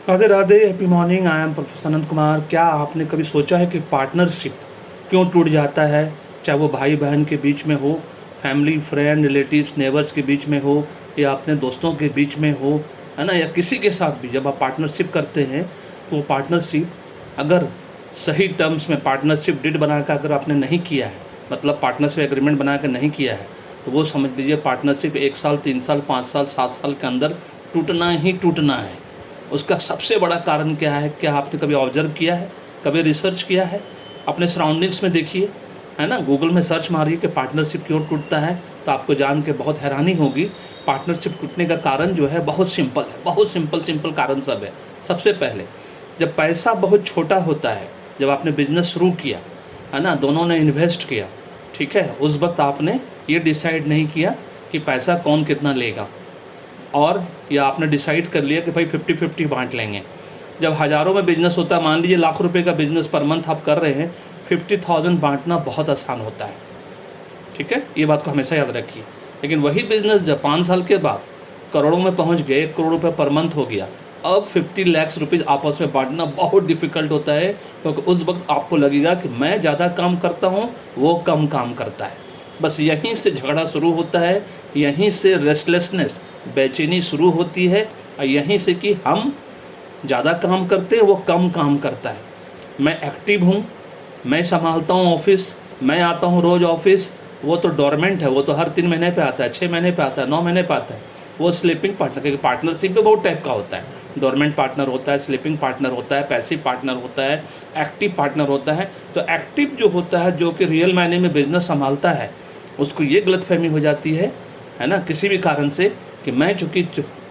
Radhe Radhe, happy morning. I am professor Anant Kumar. क्या आपने कभी सोचा है कि पार्टनरशिप क्यों टूट जाता है? चाहे वो भाई बहन के बीच में हो, फैमिली फ्रेंड रिलेटिव्स नेबर्स के बीच में हो, या अपने दोस्तों के बीच में हो, है ना, या किसी के साथ भी जब आप पार्टनरशिप करते हैं तो वो पार्टनरशिप अगर सही टर्म्स में पार्टनरशिप डीड बनाकर अगर आपने नहीं किया है, मतलब पार्टनरशिप एग्रीमेंट बना कर नहीं किया है, तो वो समझ लीजिए पार्टनरशिप 1 साल 3 साल 5 साल 7 साल के अंदर टूटना ही टूटना है। उसका सबसे बड़ा कारण क्या है? क्या आपने कभी ऑब्जर्व किया है, कभी रिसर्च किया है? अपने सराउंडिंग्स में देखिए, है ना, गूगल में सर्च मारिए कि पार्टनरशिप क्यों टूटता है, तो आपको जान के बहुत हैरानी होगी। पार्टनरशिप टूटने का कारण जो है बहुत सिंपल है, बहुत सिंपल कारण सब है। सबसे पहले, जब पैसा बहुत छोटा होता है, जब आपने बिजनेस शुरू किया, है ना, दोनों ने इन्वेस्ट किया, ठीक है, उस वक्त आपने ये डिसाइड नहीं किया कि पैसा कौन कितना लेगा, और या आपने डिसाइड कर लिया कि भाई 50-50 बांट लेंगे। जब हज़ारों में बिजनेस होता है, मान लीजिए लाख रुपए का बिजनेस पर मंथ आप कर रहे हैं, 50,000 बांटना बहुत आसान होता है, ठीक है, ये बात को हमेशा याद रखिए। लेकिन वही बिजनेस जब 5 साल के बाद करोड़ों में पहुंच गए, 1 करोड़ रुपये पर मंथ हो गया, अब 50 लाख रुपीज़ आपस में बांटना बहुत डिफिकल्ट होता है, क्योंकि उस वक्त आपको लगेगा कि मैं ज़्यादा काम करता हूँ, वो कम काम करता है। बस यहीं से झगड़ा शुरू होता है, यहीं से रेस्टलेसनेस, बेचैनी शुरू होती है, और यहीं से कि हम ज़्यादा काम करते हैं, वो कम काम करता है। मैं एक्टिव हूँ, मैं संभालता हूँ ऑफिस, मैं आता हूँ रोज़ ऑफिस, वो तो डोरमेंट है, वो तो हर 3 महीने पे आता है, 6 महीने पे आता है, 9 महीने पे आता है। वो स्लीपिंग पार्टनर, क्योंकि पार्टनरशिप भी बहुत टाइप का होता है। डोरमेंट पार्टनर होता है, स्लीपिंग पार्टनर होता है, पैसिव पार्टनर होता है, एक्टिव पार्टनर होता है। तो एक्टिव जो होता है, जो कि रियल मायने में बिजनेस संभालता है, उसको ये गलतफहमी हो जाती है ना, किसी भी कारण से, कि मैं चूँकि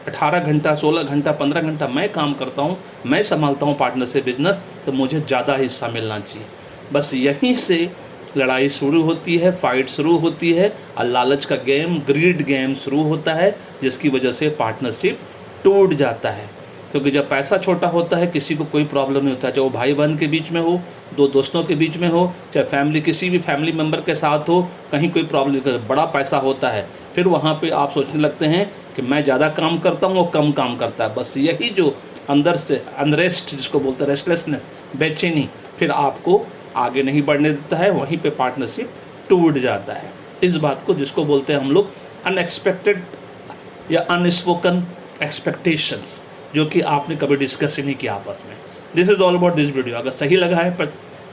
18 घंटा 16 घंटा 15 घंटा मैं काम करता हूँ, मैं संभालता हूँ पार्टनर से बिजनेस, तो मुझे ज़्यादा हिस्सा मिलना चाहिए। बस यहीं से लड़ाई शुरू होती है, फाइट शुरू होती है, और लालच का गेम, ग्रीड गेम शुरू होता है, जिसकी वजह से पार्टनरशिप टूट जाता है। क्योंकि जब पैसा छोटा होता है, किसी को कोई प्रॉब्लम नहीं होता, चाहे वो भाई बहन के बीच में हो, 2 दोस्तों के बीच में हो, चाहे फैमिली, किसी भी फैमिली मेम्बर के साथ हो, कहीं कोई प्रॉब्लम। बड़ा पैसा होता है, फिर वहाँ पे आप सोचने लगते हैं कि मैं ज़्यादा काम करता हूँ, वो कम काम करता है। बस यही जो अंदर से अनरेस्ट, जिसको बोलते हैं रेस्टलेसनेस, बेचैनी, फिर आपको आगे नहीं बढ़ने देता है, वहीं पे पार्टनरशिप टूट जाता है। इस बात को, जिसको बोलते हैं हम लोग अनएक्सपेक्टेड या अनस्पोकन एक्सपेक्टेशंस, जो कि आपने कभी डिस्कस ही नहीं किया आपस में। This is all about this video. अगर सही लगा है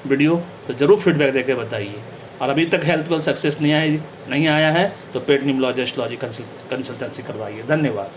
वीडियो तो ज़रूर फीडबैक देके बताइए। और अभी तक हेल्थ वेल सक्सेस नहीं आया है तो पेड न्यूमोलॉजिस्ट लॉजी कंसल्टेंसी करवाइए। धन्यवाद।